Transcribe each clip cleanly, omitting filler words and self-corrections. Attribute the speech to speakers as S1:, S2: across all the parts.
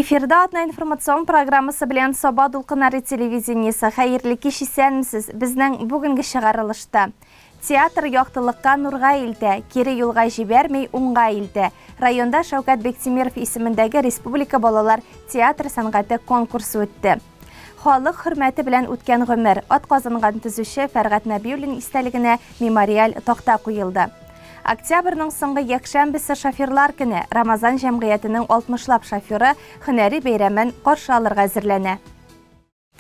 S1: Эфирда атна информацион программасы белән Саба Дулкыннары телевидениесі. Хәерле кич исәнмесез. Безнең бүгенге чыгарылышта. Театр яктылыкка нурга илтә, кире юлга җибәрмәй уңга илтә. Районда Шәүкәт Бектимиров исемендәге Республика балалар театр сәнгате конкурсы үтте. Халык хөрмәте белән үткән гомер атказанган төзүче Фәргать Нәбиуллин истәлегенә мемориаль такта куелды. Октябрьнең соңгы якшәмбесе шоферлар көне Рамазан җәмгыятенең 60лап шоферы һөнәри бәйрәмен каршы алырга әзерләнә.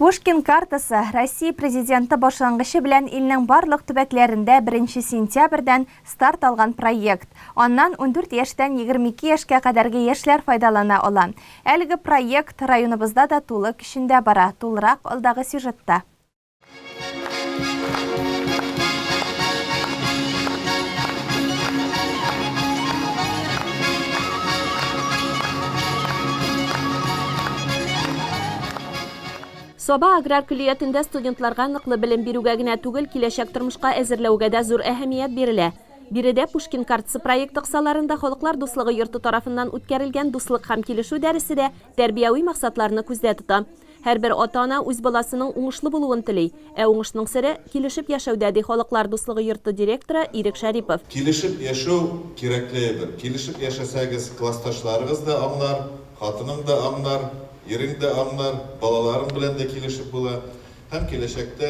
S1: Пушкин картасы Россия президенты башлангычы белән илнең барлык төбәкләрендә 1 сентябрьдән старт алган проект. Аннан 14 яшьтән 22 яшькә кадәрге яшьләр файдалана ала. Әлеге проект районыбызда да тулы көчендә бара. Тулырак алдагы сюжетта. Саба аграр күлиятендә студентларга ныклы белем бирүгә генә түгел, киләчәк тормышка әзерләүгә дә зур әһәмият бирелә. Биредә Пушкин картасы проект кысаларында халыклар дуслыгы йорты тарафыннан үткәрелгән дуслык һәм килешү дәресе дә тәрбияви максатларны күздә тота. Һәрбер ата-ана үз баласының уңышлы булуын тели, ә уңышның сере килешеп яшәүдә ди халыклар дуслыгы йорты директоры Ирек Шәрипов.
S2: Килешеп яшәү кирәкледер. Килешеп яшәсәгез, классташларыгыз да аңлар, хатының да аңлар, Ерің де аңлар, балаларың белән дә килешеп була, һәм киләчәктә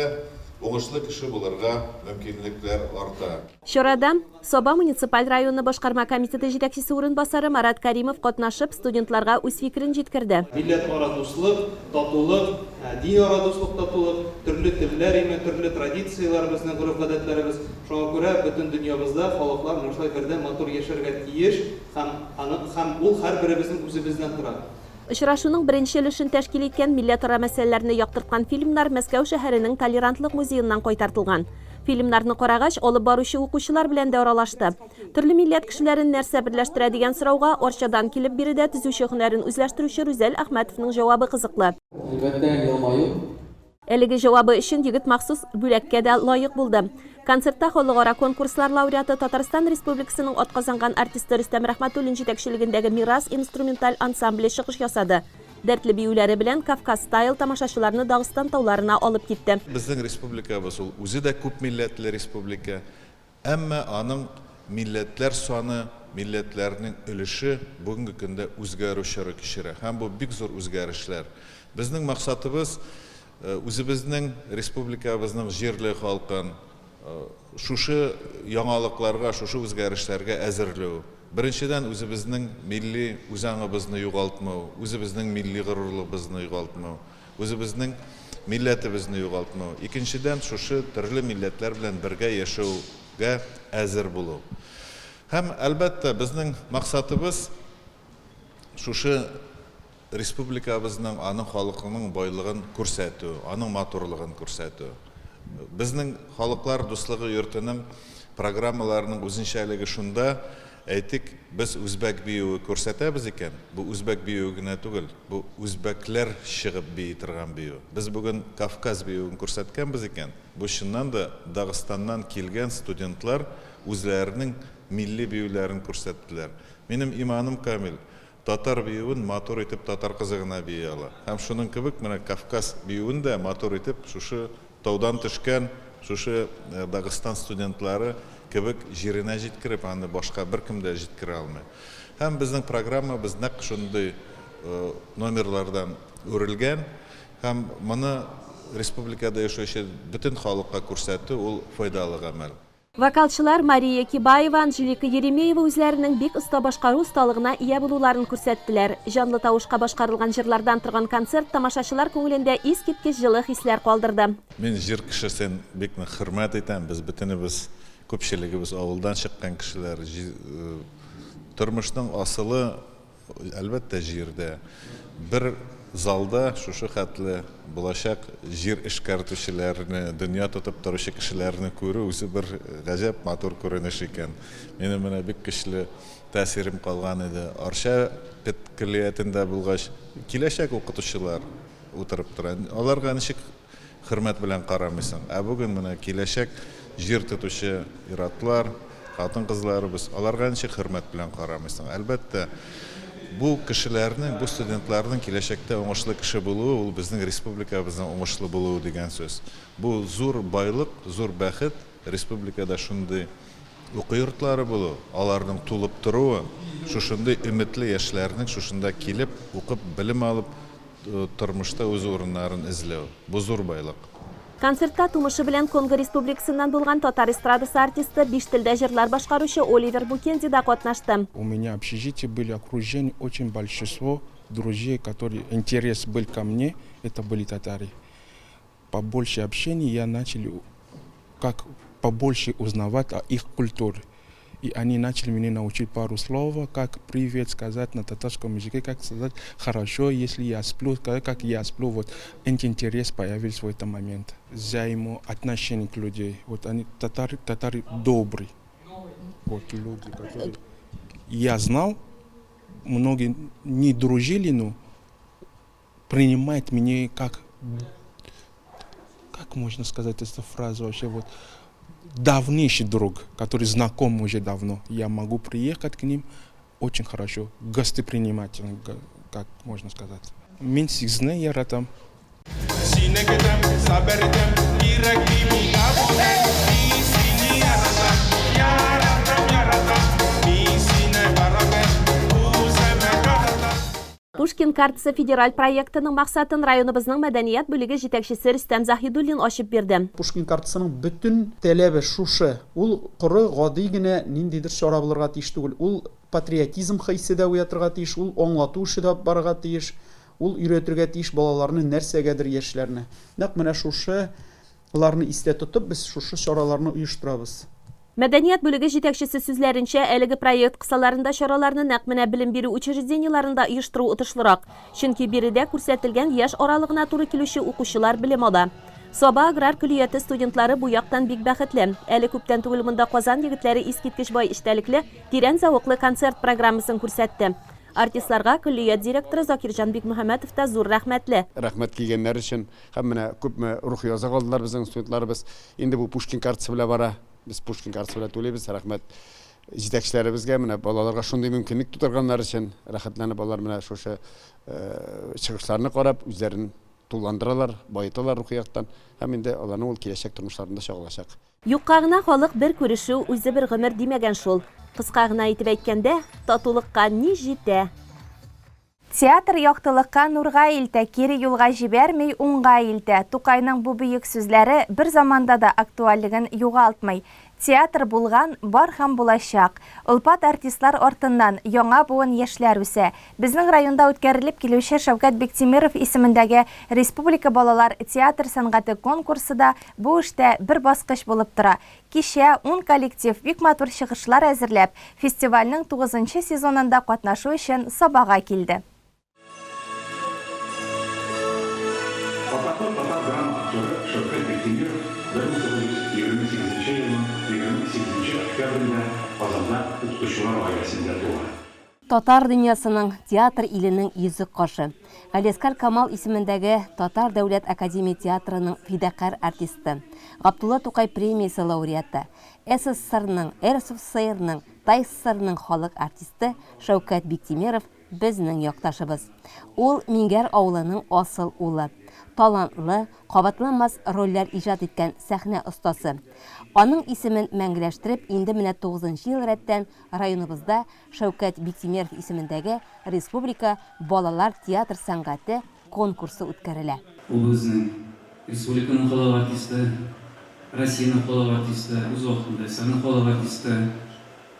S2: уңышлы кеше булырга мөмкинлекләр арта.
S1: Чарада Саба муниципаль районы башкарма комитеты җитәкчесе урынбасары Марат Каримов катнашып студентларга үз фикерен җиткерде.
S3: Милләт ара дуслык, татулык, дин ара дуслык, татулык, төрле телләр, төрле традициялар безнең гореф-гадәтләребез. Шуңа күрә бөтен дөньябызда халыклар мошлай бердәм матур яшәргә тиеш һәм ул һәрберебезнең үзебездән тора.
S1: Очрашуның беренче өлешен тәшкил иткән милләтара мәсьәләләрне яктырткан фильмнар Мәскәү шәһәренең толерантлык музееннан кайтартылган. Фильмнарны карагач, алып баручы укучылар белән дә аралашты. Төрле милләт кешеләрен нәрсә берләштерә дигән сорауга Арчадан килеп биредә төзүче һөнәрен үзләштерүче Рүзәл Әхмәтовның җавабы кызыклы. Әлеге җавабы өчен егет махсус бүләккә дә лаек булды. Концертта халыкара конкурслар лауреаты Татарстан Республикасының атказанган артисты Рөстәм Рәхмәтуллин җитәкчелегендәге Мирас инструменталь ансамбле чыгыш ясады. Дәртле биюләре белән Кавказ стайл тамашачыларны Дагыстан тауларына алып китте.
S2: Безнең республикабыз ул үзе дә күп милләтле республика, әмма аның милләтләр саны, милләтләрнең өлеше бүгенге көндә үзгәрүче кичерә. Һәм бу бик зур үзгәрешләр. Безнең максатыбыз үзебезнең республикабызның җирле халкын шушы яңалыкларга, шушы үзгәрешләргә әзерләү. Беренчедән үзебезнең милли үзаңыбызны югалтмау, үзебезнең милли горурлыгыбызны югалтмау, үзебезнең милләтебезне югалтмау. Икенчедән шушы төрле милләтләр белән бергә яшәүгә әзер булу. Һәм әлбәттә безнең максатыбыз шушы республикабызның, аның халкының байлыгын күрсәтү, аның матурлыгын күрсәтү. Безнең халыклар дуслыгы йортының программаларының үзенчәлеге шунда, әйтик, без үзбәк биюе күрсәтәбез икән. Бу үзбәк биюе генә түгел, бу үзбәкләр чыгып бии торган бию. Без бүген Кавказ биюен күрсәткәнбез икән. Бу чыннан да Дагыстаннан килгән студентлар үзләренең милли биюләрен күрсәттеләр. Минем иманым камил. Татар биюен матур итеп татар кызыгына бии ала. Һәм шуның кебек менә Кавказ биюен дә матур итеп шушы таудан төшкән, шушы Дагыстан студентлары кебек җиренә җиткереп, аны башка беркем дә җиткерә алмый. Һәм безнең программабыз нәкъ шундый номерлардан үрелгән, һәм моны республикада яшәүче бөтен халыкка күрсәтү ул файдалы гамәл.
S1: Вокалчылар Мария Кибаева, Анжелика Еремеева үзләренең бик оста башкару осталыгына ия булуларын күрсәттеләр. Жанлы тавышка башкарылган җырлардан торган концерт тамашачылар күңелендә искиткеч җылы хисләр калдырды.
S2: Мин җыр кешесен бик хөрмәт итәм. Без бөтенебез, күпчелегебез авылдан чыккан кешеләр. Тормышның асылы әлбәттә җирдә. Бер залда шушы хәтле булачак җир эшкәртүчеләрне, дөнья тотып торучы кешеләрне күрү үзе бер гаҗәп матур күренеш икән. Минем менә бик көчле тәэсирем калган иде. Арча педколлеятендә булгач, киләчәк укытучылар утырып тора. Аларга ничек хөрмәт белән карамыйсың. Ә бүген менә киләчәк җир тотучы иратлар, хатын-кызларыбыз, аларга ничек хөрмәт белән карамыйсың. Әлбәттә, бу кешеләрнең, бу студентларның киләчәктә уңышлы кеше булуы, ул безнең республикабызның уңышлы булуы дигән сүз. Бу зур байлык, зур бәхет, республикада шундый укый йортлары булу, аларның тулып торуы, шушындый өметле яшьләрнең шушында килеп, укып, белем алып, тормышта үз урыннарын эзләү. Бу зур байлык.
S4: Концертта тумышы белән Конго Республикасыннан булган татар эстрадасы артисты, биш телдә җырлар башкаручы Оливер Букенди да катнашты.
S5: У меня общежитие были окружены очень большинство друзей, которые интерес был ко мне, это были татары. Побольше общения я начал как побольше узнавать о их культуре. И они начали меня научить пару слов, как привет сказать на татарском языке, как сказать хорошо, если я сплю, как я сплю. Вот этот интерес появился в этот момент. Взаимоотношение к людям. Вот они татары добрые. Вот люди, которые... Я знал, многие не дружили, но принимают меня как можно сказать эту фразу вообще, вот давнейший друг, который знаком уже давно. Я могу приехать к ним очень хорошо, гостепринимательно, как можно сказать. Мен сигзне яратам.
S4: Пушкин картасы федераль проектының мақсатын районыбызның мәдәният бүлеге җитәкчесе Рөстәм Заһидуллин ачып бирде.
S6: Пушкин картасының бүтін тәләбе шушы. Ул коры гади генә ниндидер чара булырга тиеш түгел. Ул патриотизм хисе дә уятырга тиеш, ул аңлату эше дә барырга тиеш, ул өйрәтергә тиеш балаларны нәрсәгәдер яшьләрне. Нәкъ менә шушыларны истә тотып, без шушы чараларны оештырабыз.
S4: Мәдәният бүлеге җитәкчесе сүзләренчә, әлеге проект кысаларында чараларны нәкъ менә белем бирү учреждениеларында оештыру отышлырак. Чөнки биредә күрсәтелгән яшь аралыгына туры килүче укучылар белем ала. Саба аграр көллияте студентлары бу яктан бик бәхетле. Әле күптән түгел монда Казан егетләре искиткеч бай эчтәлекле, тирән зауыклы концерт программасын күрсәтте. Артистларга көллият директоры Закирҗан Бикмөхәммәтов та зур рәхмәтле.
S7: Рәхмәт килгәннәр өчен һәм менә күпме рух яза калдылар безнең студентларыбыз. Инде бу Пушкин картасы белән бара. Biz Пушкин картасы белән түләйбез. Рәхмәт җитәкчеләребезгә, менә балаларга шундый мөмкинлек тудырганнар өчен рәхәтләнеп балалар менә шушы чыгышларны карап, үзләрен тулландыралар, баеталар рухияттан һәм инде аларның ул киләчәк тормышларында чагылачак.
S4: Юкка гына халык бер күрешү, үзе бер гомер димәгән шул. Кыска гына итеп әйткәндә, татулыкка ни җитә?
S1: Театр яктылыкка нурга илтә, кире юлга җибәрмәй, уңга илтә. Тукайның бу бөек сүзләре бер заманда да актуальлыгын югалтмый. Театр булган, бар һәм булачак. Улпат артистлар артыннан яңа буын яшьләр үсә. Безнең районда үткәрелеп килүче Шәүкәт Биктимиров исемендәге Республика балалар театр сәнгате конкурсы да бу эштә бер баскыч булып тора. Кичә 10 коллектив бик матур чыгышлар әзерләп, фестивальнең 9нчы сезонында катнашу өчен Сабага килде.
S8: Татар драма актеры Шәүкәт Биктимиров 1928 елның 28 октябрендә Казанда укытучылар гаиләсендә туган.
S4: Татар дөньясының, театр иленең йөзек кашы. Галескар Камал исемендәге Татар дәүләт академия театрының фидакар артисты, Габдулла Тукай премиясе лауреаты, СССРның, РСФСРның, ТССРның халык артисты Шәүкәт Биктимиров безнең якташыбыз. Ул Мингәр авылының асыл улы. Талантлы, кабатланмас рольләр иҗат иткән сәхнә остасы. Аның исемен мәңгеләштереп, инде менә 9нчы ел рәттән районыбызда Шәүкәт Биктимиров исемендәге Республика балалар театр сәнгате конкурсы үткәрелә.
S9: Ул безнең республиканың халык артисты, Россиянең халык артисты, үз вакытында Сәнәгать халык артисты.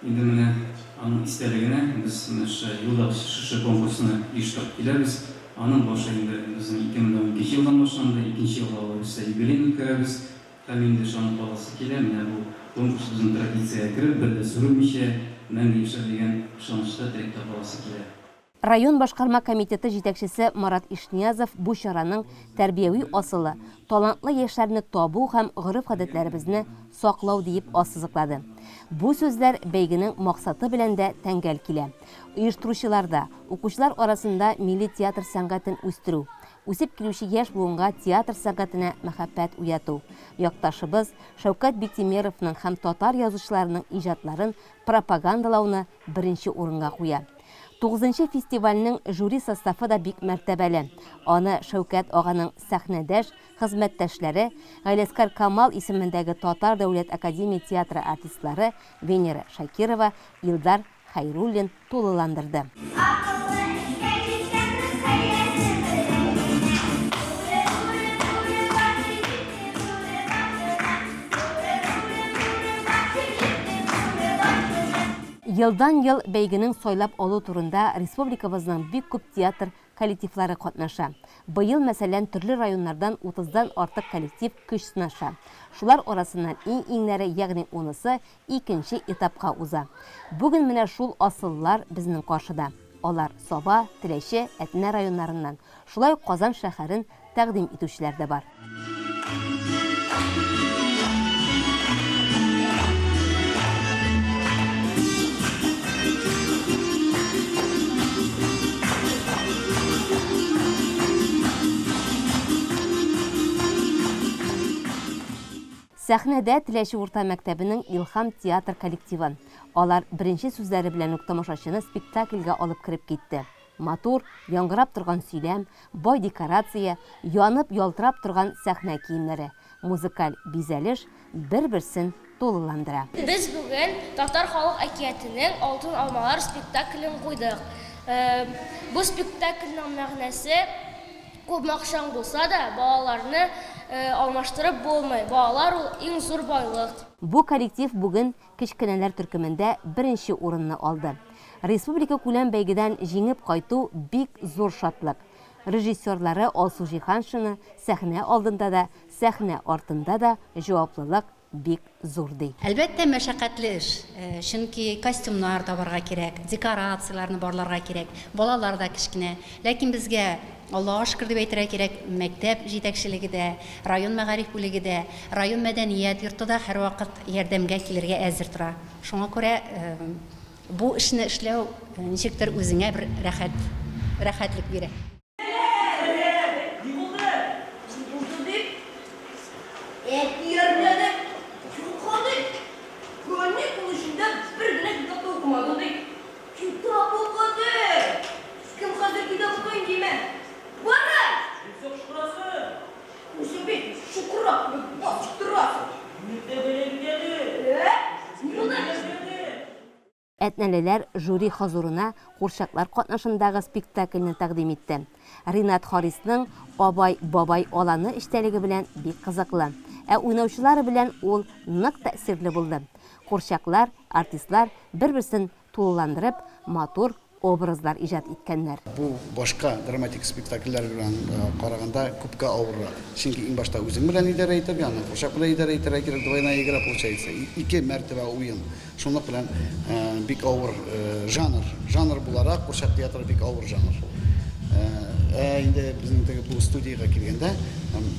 S9: Инде менә аның истәлегенә без елда шушы конкурсны оештырып киләбез. Аның башы инде безнең 2012 елдан башланды, 2нче елда ул юбилейны үткәрәбез. Һәм инде шуның баласы килә, менә бу конкурс безнең традициягә кереп, бер дә сүрелмичә, мәңге яшәр дигән ышанычта тәрәккә баласы килә.
S4: Район башкарма комитеты җитәкчесе Марат Ишниязов бу чараның тәрбияви асылы, талантлы яшьләрне табу һәм гореф-гадәтләребезне саклау дип ассызыклады. Бу сүзләр бәйгенең максаты белән дә тәңгәл килә. Оештыручыларда, укучылар арасында милли театр сәнгатен үстерү, үсеп килүче яшь буынга театр сәнгатенә мәхәббәт уяту. Якташыбыз Шәүкәт Биктимировның һәм татар язучыларының иҗатларын пропагандалауны беренче урынга куя. 9-нчы фестивальнең жюри составы да бик мәртәбәле. Аны Шәүкәт аганың сәхнәдәш, хезмәттәшләре, Галескар Камал исемендәге Татар дәүләт академия театры артистлары Венера Шакирова, Илдар Хайруллин тулыландырды. Елдан-ел бәйгенең сайлап алу турында республикабызның бик күп театр коллективлары катнаша. Быел, мәсәлән, төрле районнардан 30-дан артык коллектив көч сынаша. Шулар арасыннан иң-иңнәре, ягъни 10-сы икенче этапка уза. Бүген менә шул асыллар безнең каршыда. Алар Саба, Теләче, Әтнә районнарыннан. Шулай Казан шәһәрен тәкъдим итүчеләр дә бар. Сәхнәдә Теләче урта мәктәбенең Илхам театр коллективы. Алар беренче сүзләре белән үк тамашачыны спектакльгә алып кирип китте. Матур, яңгырап торган сөйләм, бай декорация, янып ялтырап торган сәхнә киемнәре, музыкаль бизәлеш бер-берсен тулыландыра.
S10: Без бүген Татар халык әкиятенең Алтын алмалар спектаклен куйдык. Бу спектакльнең мәгънәсе күп макшаң булса да, балаларны алмаштырып булмый. Балалар ул иң зур байлык.
S4: Бу коллектив бүген кечкенәләр төркемендә беренче урынны алды. Республика күләм бәйгедән җиңеп кайту бик зур шатлык. Режиссерлары Алсу Җиһаншина сәхнә алдында да, сәхнә артында да җаваплылык бик зур ди.
S11: Әлбәттә мәшәкатьле эш, чөнки костюмнар табарга кирәк, декорацияларны барларга кирәк, балалар да кечкенә. Ләкин безгә Аллаһка шөкер дип әйтергә кирәк, мәктәп җитәкчелеге дә, район мәгариф бүлеге дә, район мәдәният йорты да һәрвакыт ярдәмгә килергә әзер тора. Шуңа күрә бу эшне эшләү ничектер үзеңә бер рәхәтлек бирә. Әтнәлеләр жюри хозурына Курчаклар катнашындагы спектакльне тәкъдим итте. Ринат Харисның Абай бабай аланы эчтәлеге белән бик кызыклы. Ә уйнаучылары белән ул нык тәэсирле булды. Курчаклар, артистлар бер-берсен тулыландырып, матур образлар иҗат иткәннәр.
S7: Бу башка драматик спектакльләр белән караганда күпкә авыррак. Чөнки иң башта үзең белән идарә итеп, яны Курчак белән идарә итәргә кирәк, двойная игра получается. Ике мәртәбә уен. Шуның белән бик авыр жанр буларак Курчак театры бик авыр жанр. Инде безнең теге бу студиягә килгәндә,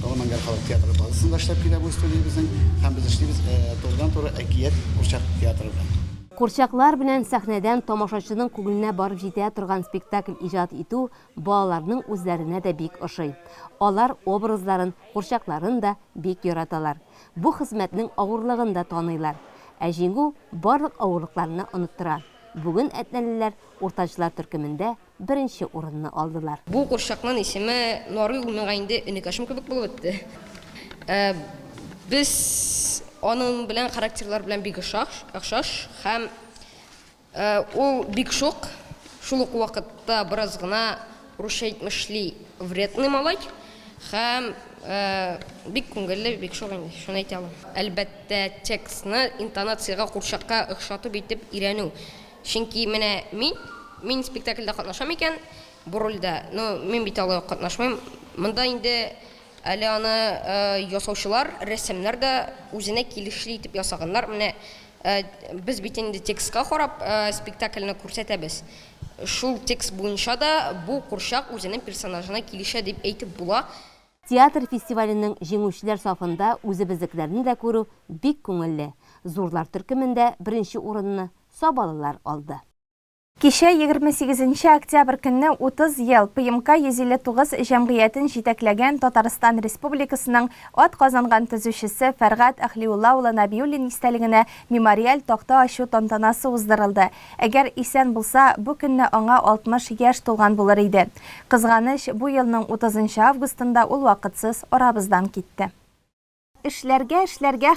S7: Аламангар халык театры базасында эшләп килә бу студия безнең, һәм без эшлибез турыдан-туры әкият Курчак театры белән.
S4: Курчаклар белән сәхнәдән тамашачының күңеленә барып җитә торган спектакль иҗат итү балаларның үзләренә дә бик ошый. Алар образларын, курчакларын да бик яраталар. Бу хезмәтнең авырлыгын да таныйлар. Ә җиңү барлык авырлыкларны оныттыра. Бүген әтнәлеләр уртанчылар төркемендә беренче урынны алдылар.
S12: Бу курчакның исеме Норый улмыга инде өнекашым кебек булып үтте. Без аның белән характерлар белән бик охшаш һәм ул бик шук, шул ук вакытта бераз гына русча әйтмешли вредный малай һәм бик күңелле, бик шук инде, шуны әйтә алам. Әлбәттә текстны интонациягә курчакка охшатып итеп өйрәнү. Чөнки менә мин спектакльдә катнашам икән, бу рольдә, мин бит алай катнашмыйм. Монда инде әле аны ясаучылар, рәссамнар да үзенә килешле итеп ясаганнар. Менә без бит инде текстка карап спектакльне күрсәтәбез. Шул текст буенча да бу курчак үзенең персонажына килешә дип әйтеп була.
S4: Театр фестиваленең җиңүчеләр сафында үзебезнекеләрне дә күрү бик күңелле. Зурлар төркемендә беренче урынны Сабалылар алды.
S1: Кеше 28 октябрь көнне 30 ел ПМК 159 җәмгыятен җитәкләгән Татарстан Республикасының атказанган төзүчесе Фәргать Әхлиулла улы Набиуллин истәлегенә мемориаль такта ачу тантанасы уздырылды. Әгәр исән булса, бу көнне аңа 60 яшь тулган булыр иде. Кызганыч, бу елның 30 августында ул вакытсыз арабыздан китте. Эшләргә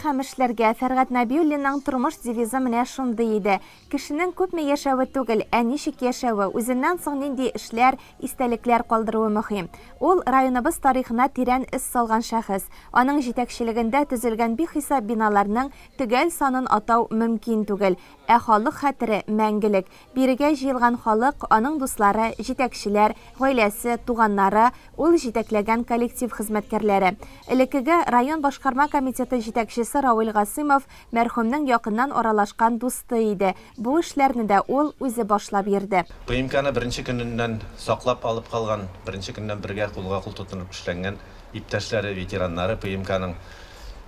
S1: һәм эшләргә Фәргать Набиуллинның тормыш девизы менә шундый иде. Кешенең күпме яшәве түгел, ә ничек яшәве, үзеннән соң нинди эшләр, истәлекләр калдыруы мөһим. Ул районыбыз тарихына тирән эз салган шәхес. Аның җитәкчелегендә төзелгән бихисап биналарның төгәл санын атау мөмкин түгел. Ә халык хәтере мәңгелек. Бирегә җыелган халык, аның дуслары, җитәкчеләр, гаиләсе, туганнары, ул җитәкләгән коллектив хезмәткәрләре. Элекеге район башкарма комитеты җитәкчесе Равил Гасимов мәрхүмнең якыннан аралашкан дусты иде. Бу эшләрне дә ул үзе башлап йөрде.
S13: ПМКны беренче көннән саклап алып калган, беренче көннән бергә кулга-кул тотынып эшләнгән иптәшләре, ветераннары ПМКның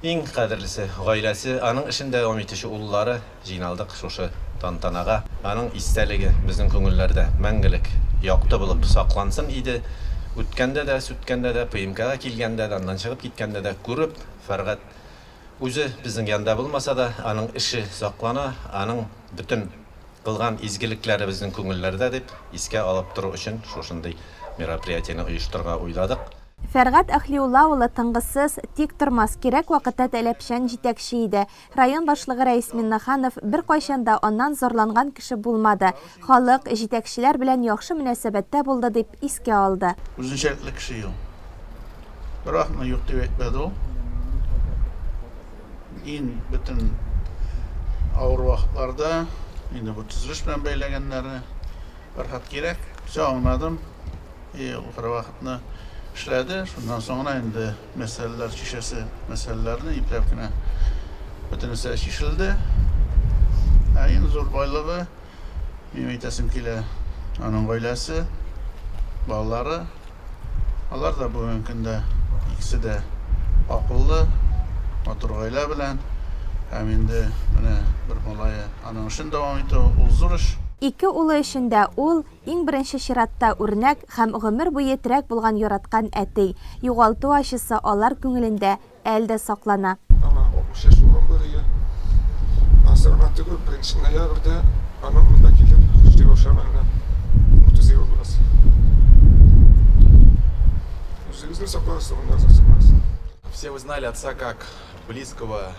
S13: иң кадерлесе, гаиләсе, аның эшендә дәвам итүче уллары җыйналдык шушы тантанага. Аның истәлеге безнең күңелләрдә мәңгелек якты булып саклансын иде. Үткәндә дә, сүткәндә дә, ПМКга килгәндә дә, аннан чыгып киткәндә дә күреп, Фәргать үзе безнең янда булмаса да, аның эше саклана, аның бүтән кылган изгелекләре безнең күңелләрдә дип искә алып тору өчен шушындый мероприятияне оештырырга уйладык.
S1: Фәргать Әхлиулла улы тыңгысыз, тик тормас, кирәк вакытта таләпчән җитәкче иде. Район башлыгы Рәис Миннаханов бер кайчанда аннан зарланган кеше булмады. Халык, җитәкчеләр белән яхшы мөнәсәбәттә булды дип искә алды.
S14: Үзенчәлекле кеше ул. Рахмы юк дип әйтмәде ул. Ин бөтен авыр вакытларда, инде бу төзелеш белән бәйләгәннәрне бәрхәт кирәк. Сагынмадым. Ул вакытны эшләде, шуннан соң инде мәсьәләләр шишәсе, мәсьәләләрне ипләп кенә бөтенесе шишелде. Иң зур байлыгы, мин әйтәсем килә, аның гаиләсе, балалары, алар да бүгенге көндә икесе дә акыллы, матур гаилә белән, һәм инде менә бер малае аның эшен дәвам итә, ул зур эш.
S1: Ике улы эшендә ул иң беренче чиратта үрнәк һәм гомер буе терәк булган яраткан әти. Югалту ачысы алар күңелендә әлдә саклана.
S15: Ана 60 урынлыгы асырма түгел, беренче ноябрьдә аның монда килеп эшли башлаганга 30 ел буласы. Үзегезне сакларсыз,
S16: Все вы знали отца как близкого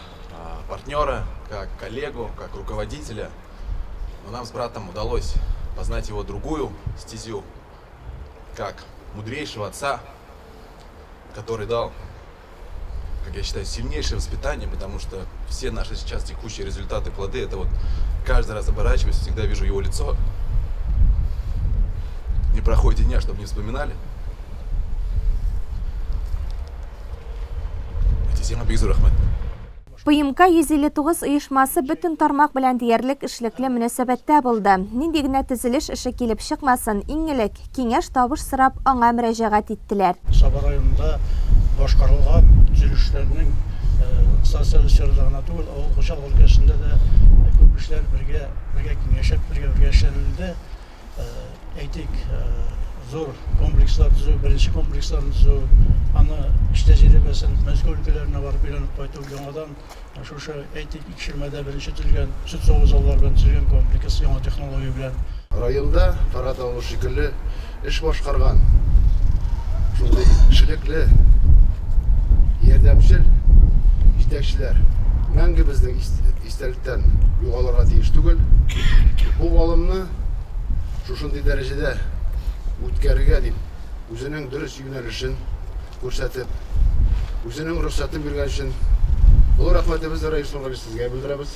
S16: партнера, как коллегу, как руководителя. Но нам с братом удалось познать его другую стезю, как мудрейшего отца, который дал, как я считаю, сильнейшее воспитание, потому что все наши сейчас текущие результаты, плоды, это вот каждый раз оборачиваюсь, всегда вижу его лицо. Не проходит дня, чтобы не вспоминали. Всем бигзур рахмат.
S1: ПМК 159 оешмасы бөтен тармак белән диярлек эшлекле мөнәсәбәттә булды. Нинди генә төзелеш эше килеп чыкмасын, иң элек киңәш табыш сорап аңа мөрәҗәгать иттеләр.
S17: Саба районында башкарылган төзелешләрнең социаль сферада түгел, авыл хуҗалык өлкәсендә дә күп эшләр бергә киңәшеп, бергә эшләнелде. Әйтик, зур комплекслар төзү, беренче комплексларны төзү, аны тәҗрибәсен Мәскәү өлкәләренә барып өйрәнеп кайту, яңадан шушы әйтик икшермәдә беренче төзелгән сөт савыз авыллар белән төзелгән комплекс яңа технология белән.
S18: Районда Фәргать авылы шикелле эш башкарган, шундый эшлекле, ярдәмчел җитәкчеләр мәңге безнең истәлектән югалырга тиеш түгел. Бу алымны шушындый дәрәҗәдә үткәрергә дип, үзенең дөрес юнәлешен күрсәтеп, үзенең рөхсәтен биргән өчен ул рәхмәтебезне Рәис Нургалиевка белдерәбез.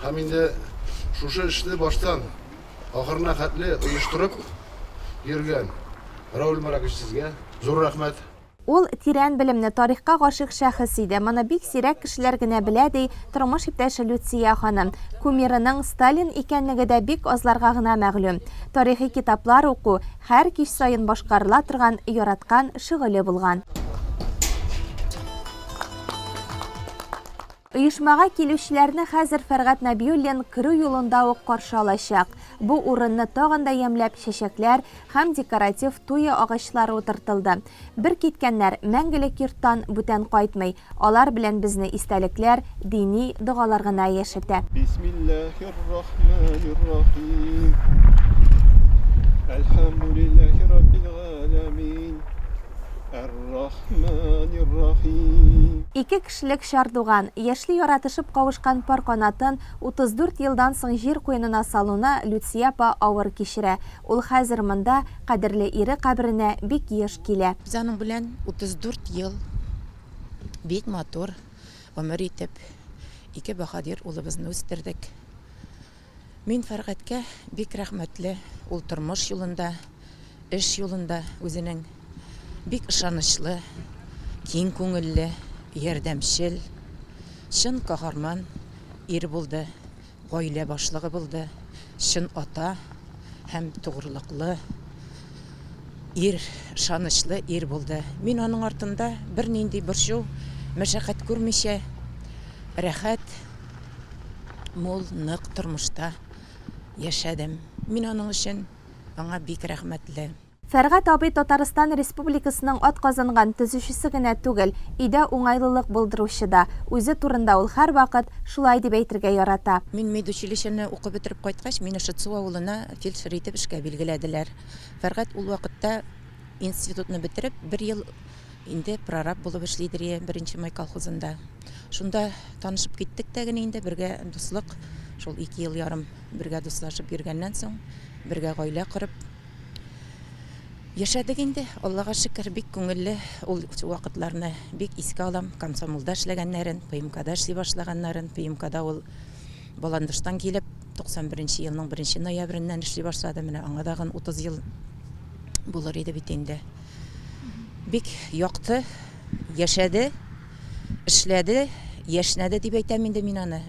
S18: Һәм инде шушы эшне баштан ахырына хәтле оештырып йөргән Равил Маракишевскә зур рәхмәт.
S1: Ул тирән белемне, тарихка гашык шәхес иде. Моны бик сирәк кешеләр генә белә ди тормыш иптәше Люция ханым. Кумирының Сталин икәнлеге дә бик азларга гына мәгълүм. Тарихи китаплар уку һәр кич сайын башкарыла торган яраткан шөгыле булган. Оешмага килүчеләрне хәзер Фәргать Набиуллин керү юлында ук каршы алачак. Бу урынны тагын да ямләп чәчәкләр һәм декоратив туя агачлары утыртылды. Бер киткәннәр мәңгелек йорттан бүтән кайтмый. Алар белән безне истәлекләр, дини дугалар гына яшәтә.
S19: Бисмиллаһир-рахманир-рахим. Әлхәмдүлиллаһи раббил галәмин. Ар-рахманир-рахим.
S1: Ике кешелек шардуган, яшьли яратышып кавышкан пар канатын 34 елдан соң җир куенына салуны Люция апа авыр кичерә. Ул хәзер монда кадерле ире каберенә бик еш килә.
S20: Без аның белән 34 ел бик матур гомер итеп, ике баһадир улыбызны үстердек. Мин Фәргатькә бик рәхмәтле. Ул тормыш юлында, эш юлында үзенең бик ышанычлы, киң күңелле, ярдәмчел, чын каһарман ир булды, гаилә башлыгы булды, чын ата һәм тугрылыклы ир, ышанычлы ир булды. Мин аның артында бер нинди борчу, мәшәкать күрмичә, рәхәт, мул, нык тормышта яшәдем. Мин аның өчен аңа бик рәхмәтле.
S1: Фәргат абый Татарстан Республикасының атказанган төзүчесе генә түгел, өйдә уңайлылык булдыручы да. Үзе турында ул һәр вакыт шулай дип әйтергә ярата.
S20: Мин медучилищене укып бетереп кайткач, мине Шытсу авылына фельдшер итеп эшкә билгеләделәр. Фәргат ул вакытта институтны бетереп, 1 ел инде прораб булып эшлидер 1 май колхозында. Шунда танышып киттек тә генә инде бергә дуслык, шул 2 ел ярым бергә дуслашып йөргәннән соң, бергә гаилә корып яшәдек инде. Аллага шөкер, бик күңелле. Ул вакытларны бик искә алам. Комсомолда эшләгәннәрен, ПМКда эшли башлаганнарын, ПМКда ул Баландыштан килеп 91 елның 1 ноябреннән эшли башлады. Менә аңа дагы 30 ел булыр иде бит инде. Бик якты, яшәде, эшләде, яшнәде дип әйтәм инде мин аны.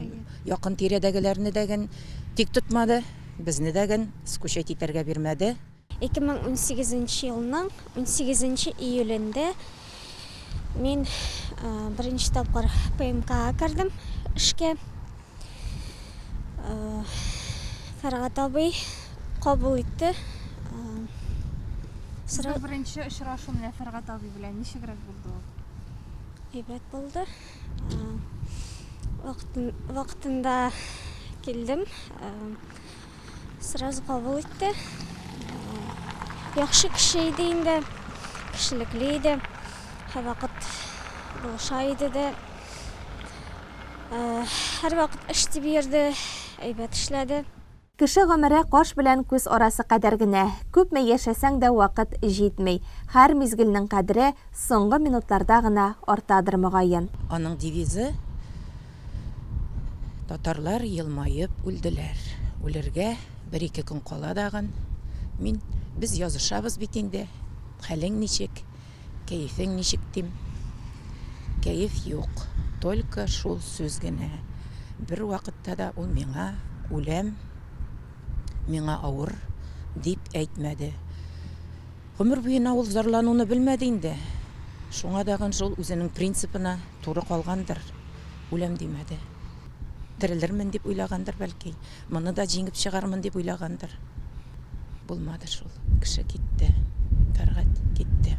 S20: Якын тирәдәгеләрне дәген тик тотмады, безне дәген скучать итәргә бирмәде.
S21: 2018 елның 18 июлендә мин беренче тапкыр ПМКга кірдім эшкә. Фәргат абый кабул итте.
S1: Беренче очрашу менә Фәргат абый белән ничегрәк булды ул?
S21: Әйбәт булды. Вакытында килдем. Сразу кабул итте. Яхшы кеше иде инде, кешелекле иде, һәр вакыт булыша иде дә, һәр вакыт эш итеп йөрде, әйбәт эшләде.
S1: Кеше гомере каш белән күз арасы кадәр генә. Күпме яшәсәң дә вакыт җитмей. Һәр мизгелнең кадере соңгы минутларда гына артадыр мөгаен.
S20: Аның девизы: татарлар елмаеп үлделәр. Үлергә 1-2 көн кала дагын. Biz yazışabız bit инде. Хәлең ничек? Кәефең ничек дим? Кәеф юк. Только шул сүз генә. Бер вакытта да ул миңа үләм, миңа авыр дип әйтмәде. Гомер буена ул зарлануны белмәде инде. Шуңа дагы шул үзенең принципына туры калгандыр. Үләм димәде. Терелермен дип уйлагандыр бәлки. Моны да җиңеп чыгармын дип уйлагандыр. Булмады шул. Кеше китте. Фәргат китте.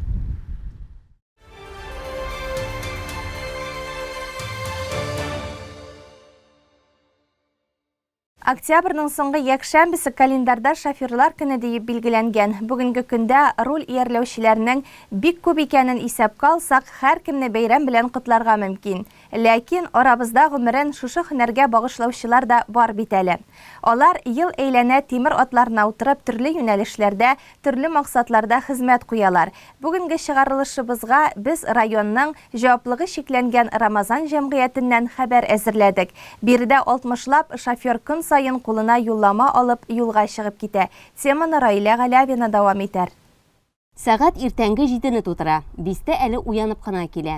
S1: Октябрьнең соңгы якшәмбесе календарда шоферлар көне дип билгеләнгән. Бүгенге көндә руль иярләүчеләрнең бик күп икәнен исәпкә алсак, һәркемне бәйрәм белән котларга мөмкин. Ләкин арабызда гомерен шушы һөнәргә багышлаучылар да бар бит әле. Алар ел әйләнә тимер атларына утырып төрле юнәлешләрдә, төрле максатларда хезмәт куялар. Бүгенге чыгарылышыбызга без районның җаваплыгы шикләнгән Рамазан җәмгыятеннән хәбәр әзерләдек. Биредә 60лап шофер көн сайын кулына юллама алып юлга чыгып китә. Теманы Раилә Галявина дәвам итәр.
S4: Сәгать иртәнге 7-не тутыра. 5-тә әле уянып кына килә.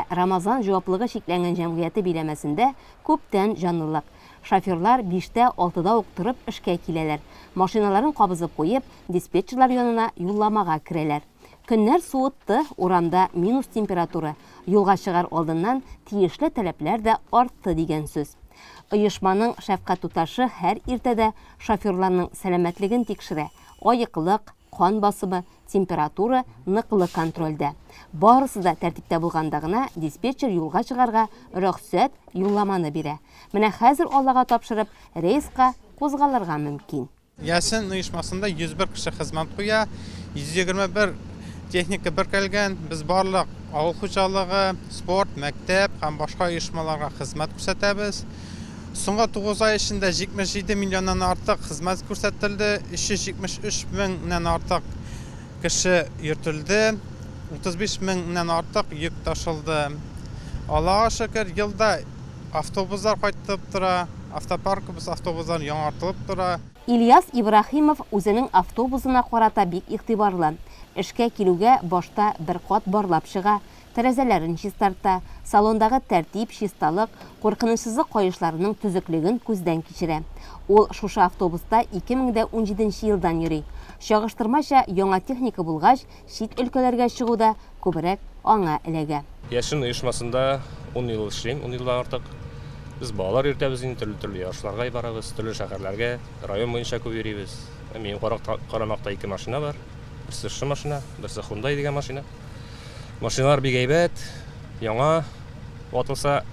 S4: Рамазан җаваплыгы шикләнгән җәмгыяте биләмәсендә күптән җанлылык. Шоферлар 5-тә 6-да ук торып эшкә киләләр. Машиналарын кабызып куеп, диспетчерлар янына юлламага керәләр. Көннәр суытты, урамда минус температура. Юлга чыгар алдыннан тиешле таләпләр дә артты дигән сүз. Оешманың шәфкать туташы һәр иртәдә шоферларның сәламәтлеген тикшерә. Айыклык, қан басымы, температура, ныклы контрольдә. Барысы да тәртиптә булганда гына диспетчер юлга чыгарга рөхсәт юлламаны бирә. Менә хәзер Аллага тапшырып, рейска кузгалырга мөмкин.
S3: Ясин оешмасында 101 кеше хезмәт куя, 121 техника беркелгән. Без барлык авыл хуҗалыгы, спорт, мәктәп һәм башка оешмаларга хезмәт күрсәтәбез. Соңгы 9 ай эчендә 77 миллионнан артык хезмәт күрсәтелде, 373 меңнән артык кеше йөртелде, 35 меңнән артык йөк ташылды. Аллага шөкер, елда автобуслар кайтып тора, автопаркыбыз автобуслар яңартылып тора.
S4: Ильяс Ибрахимов үзенең автобусына карата бик игътибарлы. Эшкә килүгә башта бер кат барлап чыга, тәрәзәләрен чистарта, салондагы тәртип, чисталык, куркынычсызлык кайышларының төзеклеген күздән кичерә. Ул шушы автобуста 2017 елдан йөри. Чагыштырмача яңа техника булгач, чит өлкәләргә чыгуда күбрәк аңа эләгә.
S22: Яшин оешмасында 10 ел эшлим, 10 елдан артык. Biz балалар йөртәбез, төрле ярышларга барабыз, төрле шәһәрләргә, район буенча күп йөрибез. Минем карамакта 2 машина бар. Берсе шы машина, берсе Hyundai дигән машина. Машиналар бик әйбәт, яңа, ватылса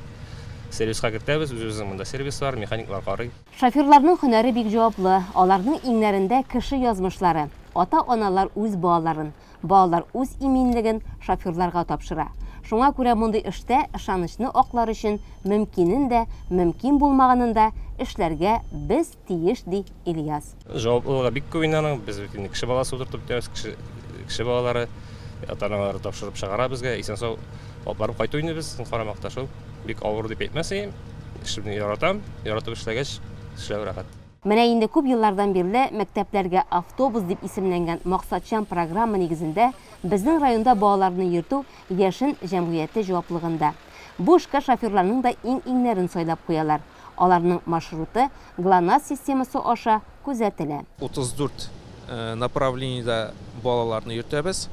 S22: сервиска кертәбез, үзебезнең монда сервис бар, механиклар карый.
S4: Шоферларның һөнәре бик җаваплы. Аларның иңнәрендә кеше язмышлары. Ата-аналар үз балаларын, балалар үз иминлеген шоферларга тапшыра. Шуңа күрә мондый эштә ышанычны аклар өчен мөмкинен дә, мөмкин булмаганын да эшләргә без тиеш ди Ильяс.
S22: Җаваплылыгы бик күп инде, без кеше баласы утыртып тәбез, кеше балалары ата-аналар тапшырып чыгара безгә, исән-сау алып барып кайту инде без карамакта шул. Бик авыр дип әйтмәсәм, эшне яратам, яратып эшләгәч, эшләү рәхәт.
S4: Менә инде күп еллардан бирле мәктәпләргә автобус дип исемләнгән максатчан программа нигезендә безнең районда балаларны йөртү Яшин җәмгыяте җаваплыгында. Бу эшкә шоферларның да иң-иңнәрен сайлап куялар. Аларның маршруты ГЛОНАСС системасы аша күзәтелә.
S23: 34 направлениедә балаларны йөртәбез.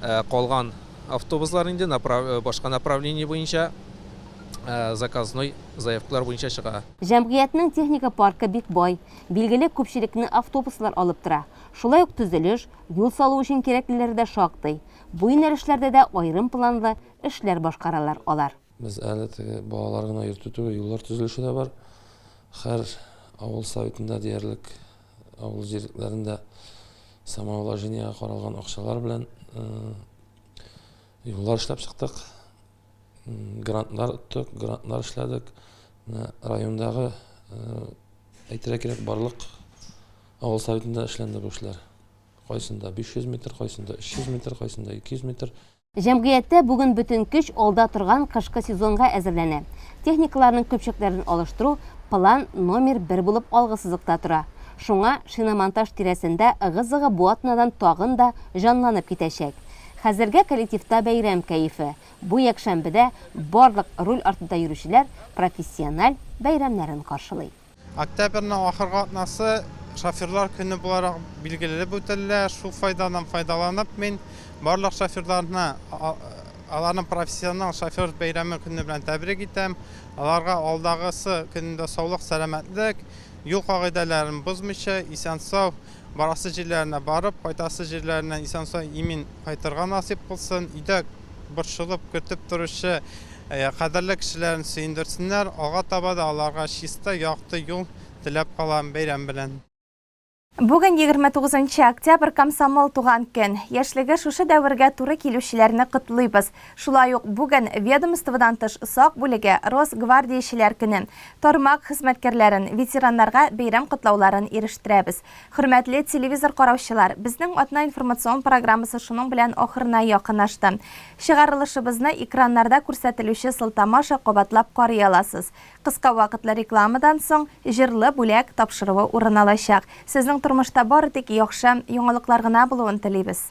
S23: Калган автобуслар инде башка направление буенча заказной заявкалар буенча чыга.
S4: Җәмгыятьнең техника паркы бик бай, билгеле күпчелекне автобуслар алып тора. Шулай ук төзелеш, юл салу өчен кирәклеләре дә шактый. Бу юнәлешләрдә дә аерым планлы эшләр башкаралар алар.
S24: Без әле балалар гына йөртү, юллар төзелеше дә бар. Һәр авыл советында диярлек авыл җирлекләрендә самовложениегә каралган акчалар белән юллар эшләп чыктык. Грантлар оттык, грантлар эшләдек. Райондагы әйтергә кирәк барлык авыл советында эшләнде бу эшләр. Кайсында 500 метр, кайсында 300 метр, кайсында 200 метр.
S4: Җәмгыятьтә бүген бөтен көч алда торган кышкы сезонга әзерләнә. Техникаларның көпчәкләрен алыштыру план номер 1 булып алгысызлыкта тора. Шуңа шиномонтаж тирәсендә ыгы-зыгы бу атнадан тагын да җанланып китәчәк. Хәзергә коллективта бәйрәм кәефе. Бу якшәмбедә барлык руль артында йөрүчеләр профессиональ бәйрәмнәрен каршылый.
S3: Октябрьнең ахыргы атнасы шоферлар көне буларак билгеләп үтелә. Шул файдадан файдаланып, мин барлык шоферларны аларның профессиональ шофер бәйрәме көне белән тәбрик итәм. Аларга алдагысы көндә саулык, сәламәтлек, юл кагыйдәләрен бозмыйча, исән-сау барасы җирләренә барып, кайтасы җирләренә исән-сау имин кайтырга насип булсын. Идәк борчылып көтеп торучы кадерле кешеләрне сөендерсеннәр. Алга таба да аларга чиста, якты юл теләп калам бәйрәм белән.
S1: Бүген 29 октябрь комсомол туган көн. Яшьлеге шушы дәвергә туры килүчеләрне котлыйбыз. Шулай ук бүген ведомстводан тыш сак бүлеге Росгвардиячеләр көне. Тармак хезмәткәрләрен, ветераннарга бәйрәм котлауларын ирештерәбез. Хөрмәтле телевизор караучылар, безнең атна информацион программасы шуның белән ахырына якынлашты. Чыгарылышыбызны экраннарда күрсәтелүче сылтамаша кабатлап карый аласыз. Кыска вакытлы рекламадан соң җырлы бүләк тапшыруы урын алачак. Сезнең тормышта бары тик яхшы яңалыклар гына булуын телибез.